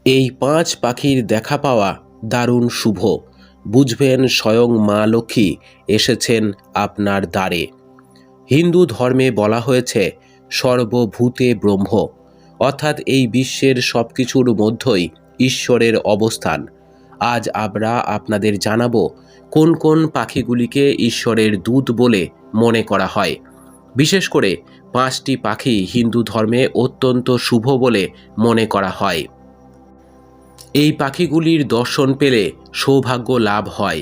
এই ৫ পাখির দেখা পাওয়া দারুণ শুভ। বুঝবেন স্বয়ং মা লক্ষ্মী এসেছেন আপনার দ্বারে। হিন্দু ধর্মে বলা হয়েছে সর্বভূতে ব্রহ্ম, অর্থাৎ এই বিশ্বের সব কিছুর মধ্যেই ঈশ্বরের অবস্থান। আজ আমরা আপনাদের জানাবো কোন কোন পাখিগুলিকে ঈশ্বরের দূত বলে মনে করা হয়। বিশেষ করে ৫টি পাখি হিন্দু ধর্মে অত্যন্ত শুভ বলে মনে করা হয়। এই পাখিগুলির দর্শন পেলে সৌভাগ্য লাভ হয়,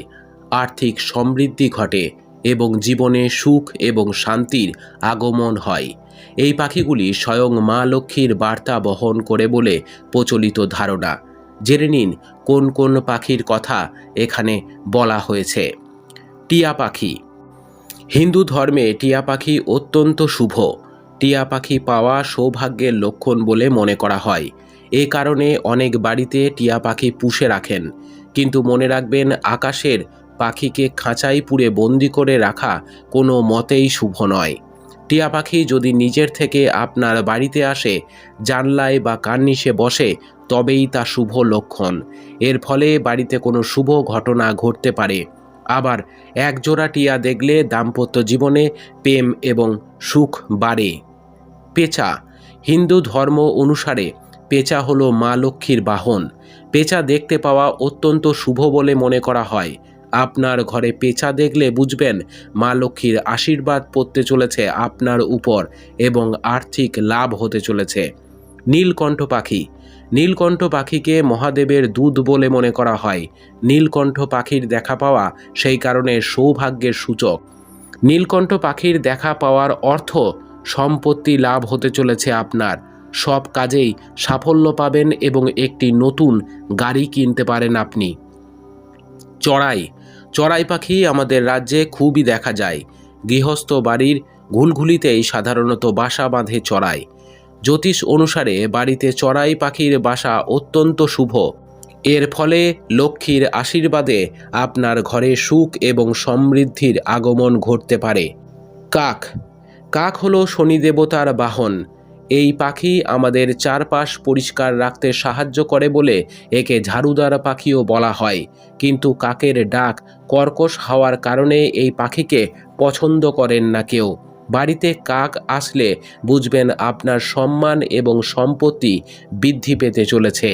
আর্থিক সমৃদ্ধি ঘটে এবং জীবনে সুখ এবং শান্তির আগমন হয়। এই পাখিগুলি স্বয়ং মা লক্ষ্মীর বার্তা বহন করে বলে প্রচলিত ধারণা। জেনে নিন কোন কোন পাখির কথা এখানে বলা হয়েছে। টিয়া পাখি। হিন্দু ধর্মে টিয়া পাখি অত্যন্ত শুভ। টিয়া পাখি পাওয়া সৌভাগ্যের লক্ষণ বলে মনে করা হয়। এ কারণে অনেক বাড়িতে টিয়া পাখি পুষে রাখেন। কিন্তু মনে রাখবেন, আকাশের পাখিকে খাঁচায় পুরে বন্দি করে রাখা কোনো মতেই শুভ নয়। টিয়া পাখি যদি নিজের থেকে আপনার বাড়িতে আসে, জানলায় বা কার্নিশে বসে, তবেই তা শুভ লক্ষণ। এর ফলে বাড়িতে কোনো শুভ ঘটনা ঘটতে পারে। আবার একজোড়া টিয়া দেখলে দাম্পত্য জীবনে প্রেম এবং সুখ বাড়ে। পেঁচা। হিন্দু ধর্ম অনুসারে পেঁচা হলো মা লক্ষ্মীর বাহন। পেঁচা দেখতে পাওয়া অত্যন্ত শুভ বলে মনে করা হয়। আপনার ঘরে পেঁচা দেখলে বুঝবেন মা লক্ষ্মীর আশীর্বাদ পড়তে চলেছে আপনার উপর এবং আর্থিক লাভ হতে চলেছে। নীলকণ্ঠ পাখি। নীলকণ্ঠ পাখিকে মহাদেবের দূত বলে মনে করা হয়। নীলকণ্ঠ পাখির দেখা পাওয়া সেই কারণে সৌভাগ্যের সূচক। নীলকণ্ঠ পাখির দেখা পাওয়ার অর্থ সম্পত্তি লাভ হতে চলেছে আপনার। সব কাজেই সাফল্য পাবেন এবং একটি নতুন গাড়ি কিনতে পারেন আপনি। চড়াই। চড়াই পাখি আমাদের রাজ্যে খুবই দেখা যায়। গৃহস্থ বাড়ির ঘুলঘুলিতেই সাধারণত বাসা বাঁধে চড়াই। জ্যোতিষ অনুসারে বাড়িতে চড়াই পাখির বাসা অত্যন্ত শুভ। এর ফলে লক্ষ্মীর আশীর্বাদে আপনার ঘরে সুখ এবং সমৃদ্ধির আগমন ঘটতে পারে। কাক। কাক হলো শনি দেবতার বাহন। এই পাখি আমাদের চারপাশ পরিষ্কার রাখতে সাহায্য করে বলে একে ঝাড়ুদার পাখিও বলা হয়। কিন্তু কাকের ডাক কর্কশ হওয়ার কারণে এই পাখিকে পছন্দ করেন না কেউ। বাড়িতে কাক আসলে বুঝবেন আপনার সম্মান এবং সম্পত্তি বৃদ্ধি পেতে চলেছে।